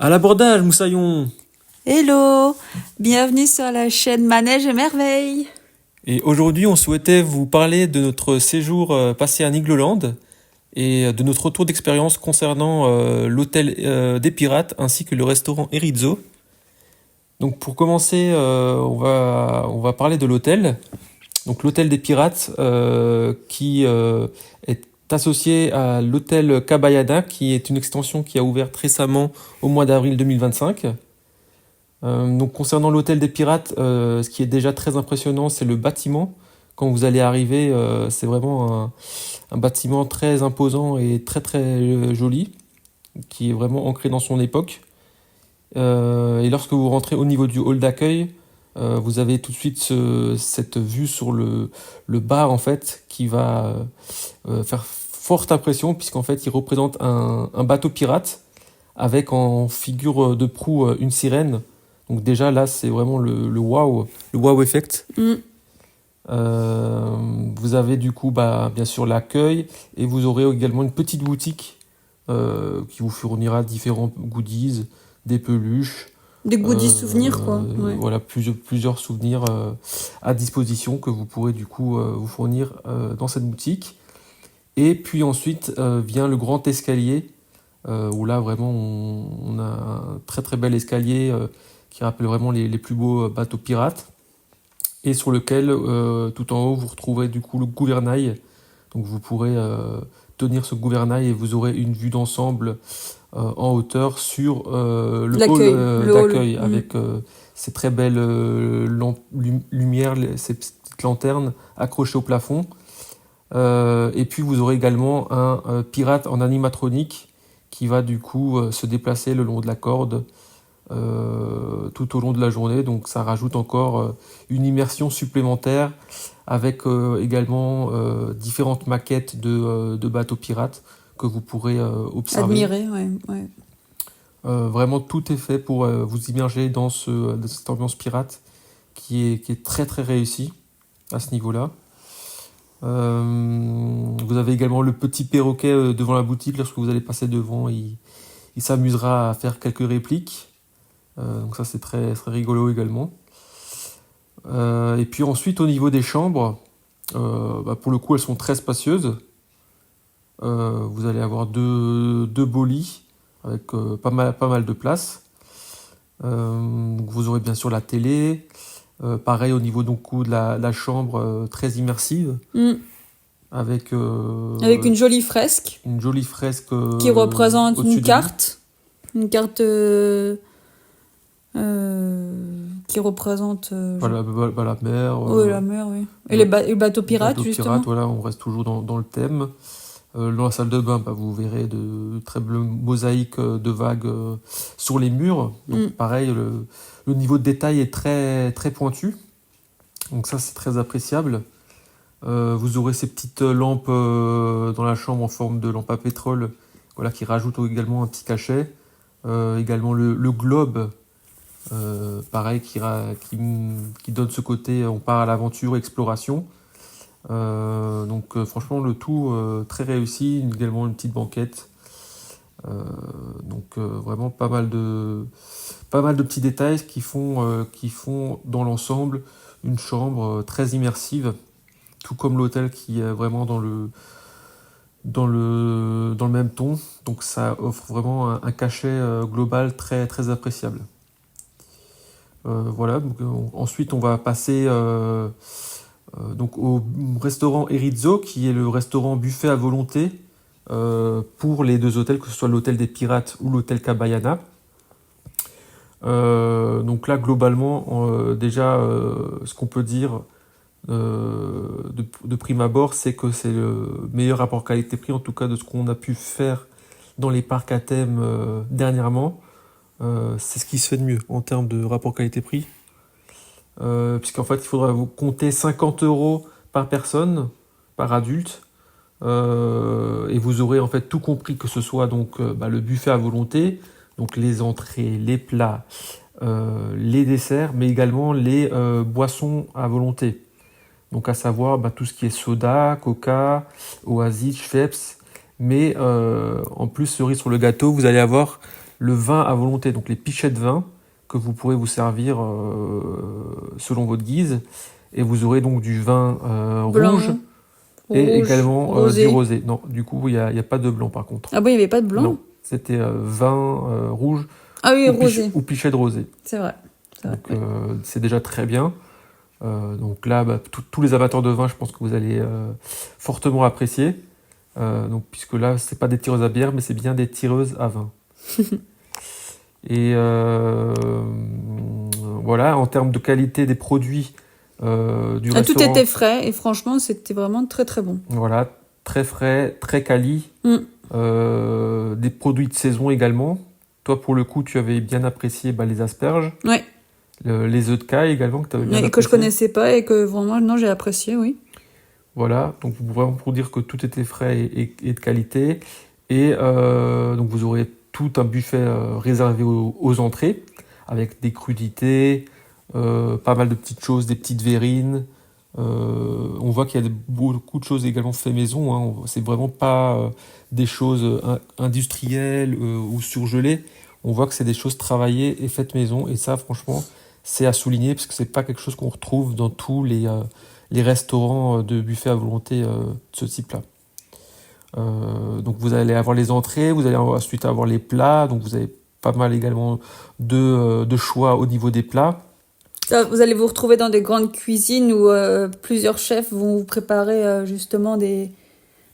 À l'abordage, Moussaillon! Hello, bienvenue sur la chaîne Manège et Merveilles. Et aujourd'hui, on souhaitait vous parler de notre séjour passé à Nigloland et de notre retour d'expérience concernant l'hôtel des Pirates ainsi que le restaurant Erizzo. Donc pour commencer, on va parler de l'hôtel. Donc l'hôtel des Pirates qui est associé à l'hôtel Kabayana qui est une extension qui a ouvert récemment au mois d'avril 2025. Donc concernant l'hôtel des Pirates, ce qui est déjà très impressionnant, c'est le bâtiment. Quand vous allez arriver, c'est vraiment un bâtiment très imposant et très très joli, qui est vraiment ancré dans son époque. Et lorsque vous rentrez au niveau du hall d'accueil, vous avez tout de suite cette vue sur le bar en fait, qui va faire forte impression, puisqu'en fait il représente un bateau pirate avec en figure de proue une sirène. Donc déjà là, c'est vraiment le wow effect. Vous avez du coup bien sûr l'accueil et vous aurez également une petite boutique qui vous fournira différents goodies, des peluches. Des goodies souvenirs, quoi. Ouais. Voilà, plusieurs souvenirs à disposition que vous pourrez du coup vous fournir dans cette boutique. Et puis ensuite vient le grand escalier où là vraiment on a un très très bel escalier qui rappelle vraiment les plus beaux bateaux pirates et sur lequel tout en haut vous retrouverez du coup le gouvernail. Donc vous pourrez tenir ce gouvernail et vous aurez une vue d'ensemble en hauteur sur le hall d'accueil avec ces très belles lumières, ces petites lanternes accrochées au plafond. Et puis vous aurez également un pirate en animatronique qui va du coup se déplacer le long de la corde tout au long de la journée. Donc ça rajoute encore une immersion supplémentaire avec également différentes maquettes de bateaux pirates que vous pourrez observer. Admirer, ouais. Vraiment tout est fait pour vous immerger dans cette ambiance pirate qui est très très réussie à ce niveau-là. Vous avez également le petit perroquet devant la boutique. Lorsque vous allez passer devant, il s'amusera à faire quelques répliques. Donc ça c'est très, très rigolo également. Et puis ensuite au niveau des chambres, pour le coup elles sont très spacieuses. Vous allez avoir deux beaux lits avec pas mal de place. Donc vous aurez bien sûr la télé. Pareil au niveau donc, de la chambre très immersive. Avec une jolie fresque. Une jolie fresque qui représente une carte. Une carte qui représente la mer. Oui, la mer, oui. Et les bateaux pirates, justement. Voilà, on reste toujours dans le thème. Dans la salle de bain, vous verrez de très belles mosaïques de vagues sur les murs. Donc pareil, le niveau de détail est très, très pointu. Donc ça, c'est très appréciable. Vous aurez ces petites lampes dans la chambre en forme de lampe à pétrole, voilà, qui rajoutent également un petit cachet. Également le globe, pareil, qui donne ce côté, on part à l'aventure, exploration. Donc franchement le tout très réussi, également une petite banquette. Donc vraiment pas mal de petits détails qui font dans l'ensemble une chambre très immersive, tout comme l'hôtel qui est vraiment dans le même ton. Donc ça offre vraiment un cachet global très, très appréciable. Voilà, donc, ensuite on va passer donc au restaurant Erizzo, qui est le restaurant buffet à volonté pour les deux hôtels, que ce soit l'hôtel des Pirates ou l'hôtel Kabayana. Donc là globalement déjà ce qu'on peut dire de prime abord, c'est que c'est le meilleur rapport qualité-prix, en tout cas de ce qu'on a pu faire dans les parcs à thème dernièrement. C'est ce qui se fait de mieux en termes de rapport qualité-prix. Puisqu'en fait, il faudra vous compter 50 € par personne, par adulte. Et vous aurez en fait tout compris, que ce soit donc le buffet à volonté, donc les entrées, les plats, les desserts, mais également les boissons à volonté. Donc à savoir tout ce qui est soda, coca, oasis, Schweppes. Mais en plus, cerise sur le gâteau, vous allez avoir le vin à volonté, donc les pichets de vin que vous pourrez vous servir selon votre guise. Et vous aurez donc du vin rouge Blanc, et rouge, également du rosé. rosé. Non, du coup, il y a pas de blanc par contre. Ah bon, il n'y avait pas de blanc? Non, c'était vin rouge Ah oui, rosé. ou pichet de rosé. C'est vrai. C'est vrai, Donc oui. c'est déjà très bien. Donc là, tous les amateurs de vin, je pense que vous allez fortement apprécier. Donc, puisque là, c'est pas des tireuses à bière, mais c'est bien des tireuses à vin. Et voilà, en termes de qualité des produits du Ah, tout restaurant, était frais et franchement, c'était vraiment très très bon. voilà, très frais, très quali. Mm. Des produits de saison également. Toi, pour le coup, tu avais bien apprécié les asperges, Ouais. les œufs de caille également, que tu avais bien Et que je apprécié. connaissais pas et que vraiment, non, j'ai apprécié, oui. Voilà, donc vraiment pour dire que tout était frais et de qualité. Et donc vous aurez tout un buffet réservé aux entrées, avec des crudités, pas mal de petites choses, des petites verrines. On voit qu'il y a beaucoup de choses également fait maison, hein. C'est vraiment pas des choses industrielles ou surgelées. On voit que c'est des choses travaillées et faites maison. Et ça, franchement, c'est à souligner parce que c'est pas quelque chose qu'on retrouve dans tous les restaurants de buffet à volonté de ce type-là. Donc vous allez avoir les entrées, vous allez ensuite avoir les plats. Donc vous avez pas mal également de choix au niveau des plats. Ça, vous allez vous retrouver dans des grandes cuisines où plusieurs chefs vont vous préparer justement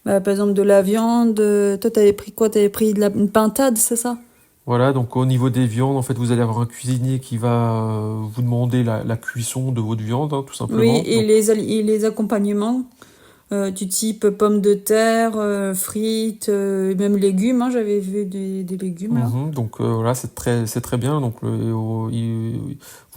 par exemple de la viande. Toi, t'avais pris quoi? T'avais pris une pintade, c'est ça? Voilà, donc au niveau des viandes, en fait, vous allez avoir un cuisinier qui va vous demander la cuisson de votre viande, hein, tout Oui, simplement. et Donc, et les accompagnements du type pommes de terre, frites, même légumes. Hein, j'avais vu des légumes là. donc voilà, c'est très bien. Donc vous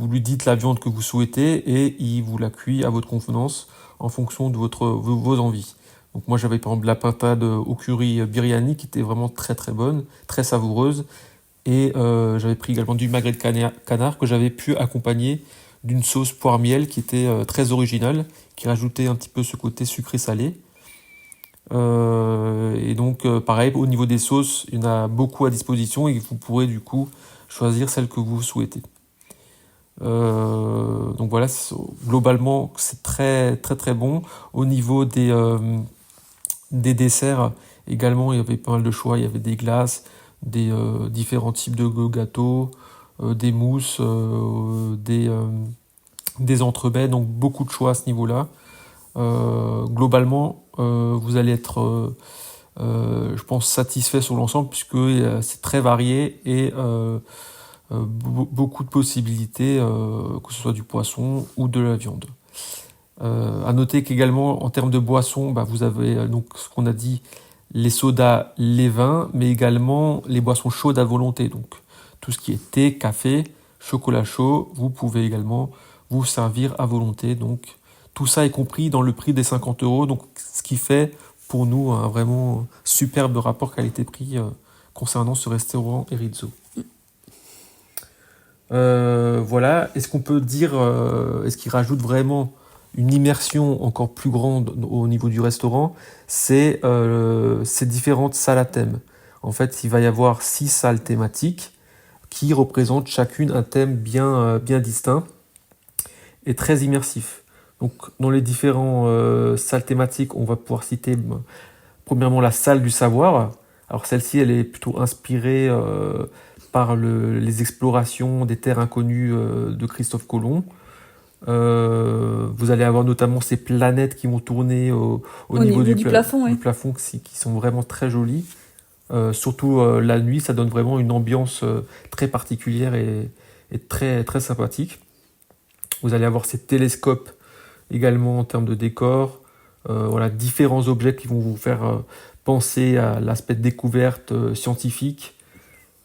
lui dites la viande que vous souhaitez et il vous la cuit à votre convenance en fonction de vos envies. Donc moi j'avais par exemple la pintade au curry biryani qui était vraiment très très bonne, très savoureuse. Et j'avais pris également du magret de canard que j'avais pu accompagner d'une sauce poire-miel qui était très originale, qui rajoutait un petit peu ce côté sucré-salé. Et donc pareil, au niveau des sauces, il y en a beaucoup à disposition et vous pourrez du coup choisir celle que vous souhaitez. Donc voilà, globalement c'est très très très bon. Au niveau des desserts également, il y avait pas mal de choix. Il y avait des glaces, des différents types de gâteaux, des mousses, des entremets, donc beaucoup de choix à ce niveau-là. Globalement, vous allez être, je pense, satisfait sur l'ensemble puisque c'est très varié et beaucoup de possibilités, que ce soit du poisson ou de la viande. À noter qu'également en termes de boissons, vous avez donc ce qu'on a dit, les sodas, les vins, mais également les boissons chaudes à volonté. Donc tout ce qui est thé, café, chocolat chaud, vous pouvez également vous servir à volonté. Donc tout ça est compris dans le prix des 50 euros. Donc ce qui fait pour nous un vraiment superbe rapport qualité-prix concernant ce restaurant Erizzo. Voilà, est-ce qu'on peut dire, est-ce qu'il rajoute vraiment une immersion encore plus grande au niveau du restaurant? C'est ces différentes salles à thème. En fait, il va y avoir 6 salles thématiques qui représentent chacune un thème bien distinct et très immersif. Donc, dans les différentes salles thématiques, on va pouvoir citer premièrement la salle du savoir. Alors celle-ci, elle est plutôt inspirée par les explorations des terres inconnues de Christophe Colomb. Vous allez avoir notamment ces planètes qui vont tourner au Au niveau niveau du plafond, du oui. plafond qui sont vraiment très jolies. Surtout la nuit, ça donne vraiment une ambiance très particulière et très, très sympathique. Vous allez avoir ces télescopes également en termes de décor. Voilà, différents objets qui vont vous faire penser à l'aspect de découverte scientifique.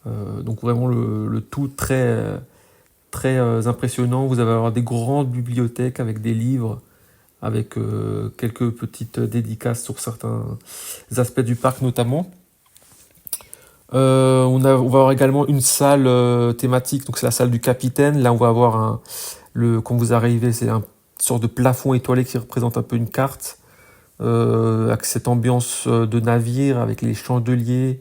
Donc vraiment le tout très impressionnant. Vous allez avoir des grandes bibliothèques avec des livres, avec quelques petites dédicaces sur certains aspects du parc notamment. On va avoir également une salle thématique, donc c'est la salle du capitaine. Là, on va avoir quand vous arrivez, c'est une sorte de plafond étoilé qui représente un peu une carte, avec cette ambiance de navire, avec les chandeliers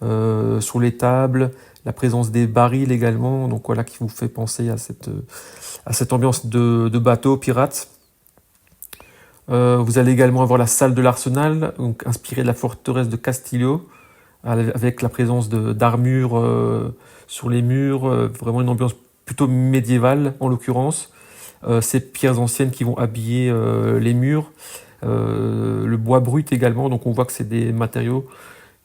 sur les tables, la présence des barils également, donc voilà, qui vous fait penser à cette ambiance de bateau pirate. Vous allez également avoir la salle de l'arsenal, donc inspirée de la forteresse de Castillo, avec la présence d'armures sur les murs, vraiment une ambiance plutôt médiévale en l'occurrence. Ces pierres anciennes qui vont habiller les murs, le bois brut également, donc on voit que c'est des matériaux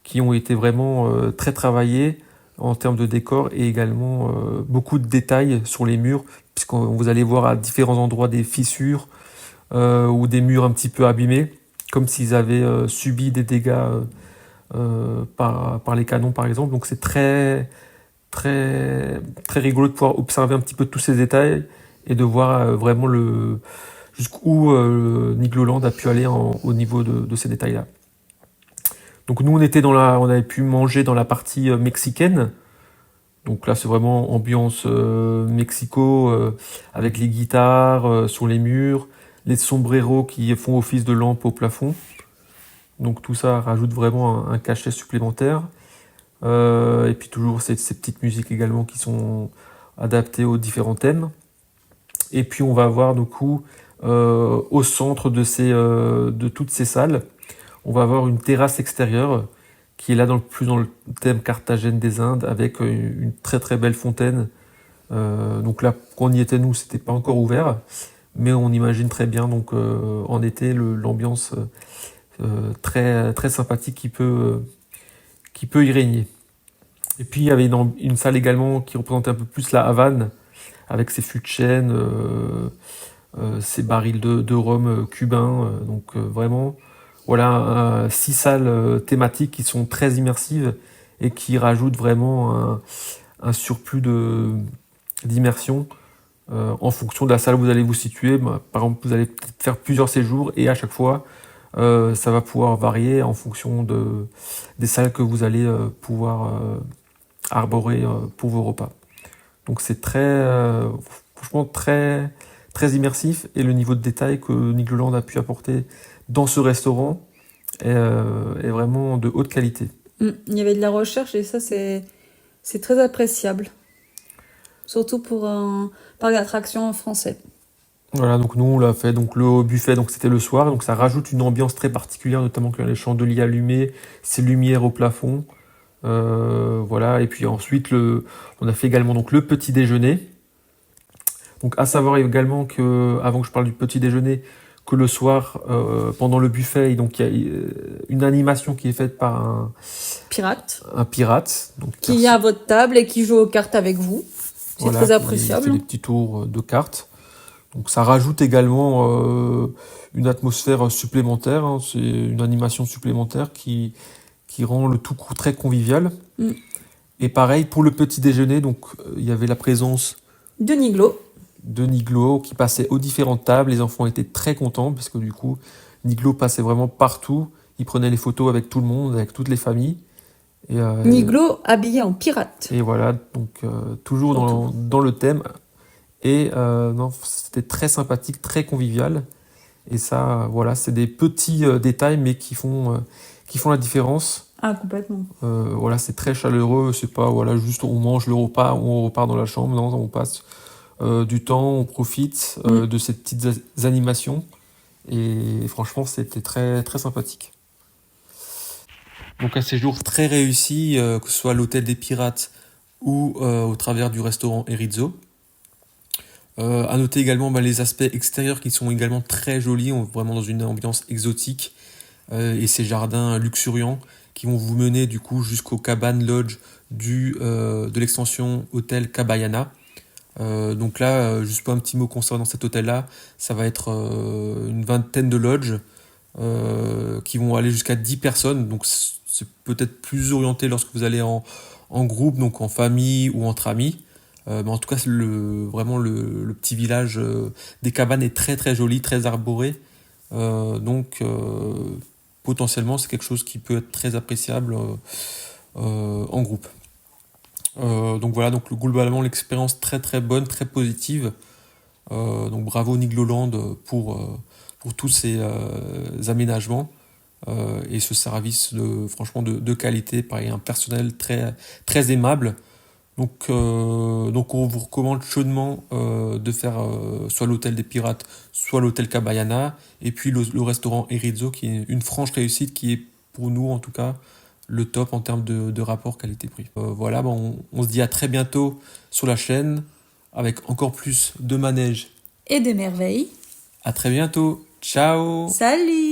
qui ont été vraiment très travaillés en termes de décor et également beaucoup de détails sur les murs, puisque vous allez voir à différents endroits des fissures ou des murs un petit peu abîmés, comme s'ils avaient subi des dégâts par les canons par exemple. Donc c'est très rigolo de pouvoir observer un petit peu tous ces détails et de voir vraiment jusqu'où Nigloland a pu aller au niveau de ces détails-là. Donc nous on avait pu manger dans la partie mexicaine. Donc là c'est vraiment ambiance Mexico avec les guitares sur les murs, les sombreros qui font office de lampes au plafond. Donc tout ça rajoute vraiment un cachet supplémentaire. Et puis toujours ces petites musiques également qui sont adaptées aux différents thèmes. Et puis on va avoir du coup au centre de toutes ces salles, on va avoir une terrasse extérieure qui est là plus dans le thème Carthagène des Indes avec une très très belle fontaine. Donc là, quand on y était nous, c'était pas encore ouvert, mais on imagine très bien donc en été l'ambiance très très sympathique qui peut y régner. Et puis il y avait une salle également qui représentait un peu plus la Havane avec ses fûts de chêne, ses barils de rhum cubain. Donc vraiment, voilà, 6 salles thématiques qui sont très immersives et qui rajoutent vraiment un surplus d'immersion en fonction de la salle où vous allez vous situer. Bah, par exemple, vous allez peut-être faire plusieurs séjours et à chaque fois, ça va pouvoir varier en fonction des salles que vous allez pouvoir arborer pour vos repas. Donc c'est franchement très immersif et le niveau de détail que Nigloland a pu apporter dans ce restaurant est vraiment de haute qualité. Il y avait de la recherche et ça, c'est très appréciable. Surtout pour un parc d'attractions français. Voilà, donc nous on l'a fait donc le buffet, donc c'était le soir, donc ça rajoute une ambiance très particulière, notamment quand il y a les chandeliers allumés, ces lumières au plafond. Voilà, et puis ensuite on a fait également donc le petit déjeuner. Donc à savoir également que, avant que je parle du petit déjeuner, que le soir, pendant le buffet, donc il y a une animation qui est faite par Pirate. un pirate. Donc, Qui vient à votre table et qui joue aux cartes avec vous. C'est voilà, très qui appréciable. fait des petits tours de cartes. Donc ça rajoute également une atmosphère supplémentaire, hein. C'est une animation supplémentaire qui rend le tout très convivial. Et pareil, pour le petit déjeuner, donc il y avait la présence De Niglo. de Niglo qui passait aux différentes tables. Les enfants étaient très contents parce que du coup, Niglo passait vraiment partout. Il prenait les photos avec tout le monde, avec toutes les familles. Et, Niglo habillé en pirate. et voilà, donc toujours dans le thème. Et non, c'était très sympathique, très convivial. Et ça, voilà, c'est des petits détails, mais qui font la différence. Ah, complètement. Voilà, c'est très chaleureux. C'est pas, voilà, juste on mange le repas, on repart dans la chambre. Non, on passe du temps, on profite de ces petites animations. Et franchement, c'était très, très sympathique. Donc un séjour très réussi, que ce soit à l'hôtel des Pirates ou au travers du restaurant Erizzo. À noter également les aspects extérieurs qui sont également très jolis, vraiment dans une ambiance exotique, et ces jardins luxuriants qui vont vous mener du coup jusqu'aux cabanes lodge de l'extension hôtel Cabayana. Donc là, juste pas un petit mot concernant cet hôtel-là, ça va être une vingtaine de lodges qui vont aller jusqu'à 10 personnes, donc c'est peut-être plus orienté lorsque vous allez en groupe, donc en famille ou entre amis. Mais en tout cas, vraiment le petit village des cabanes est très très joli, très arboré. Donc potentiellement, c'est quelque chose qui peut être très appréciable en groupe. Donc voilà, donc globalement l'expérience très très bonne, très positive. Donc bravo Nigloland pour tous ces aménagements et ce service franchement de qualité, pareil, un personnel très, très aimable. Donc on vous recommande chaudement de faire soit l'hôtel des Pirates, soit l'hôtel Cabayana, et puis le restaurant Erizzo, qui est une franche réussite, qui est pour nous en tout cas le top en termes de rapport qualité-prix. Voilà, on se dit à très bientôt sur la chaîne, avec encore plus de manèges. Et des merveilles. À très bientôt. Ciao! Salut!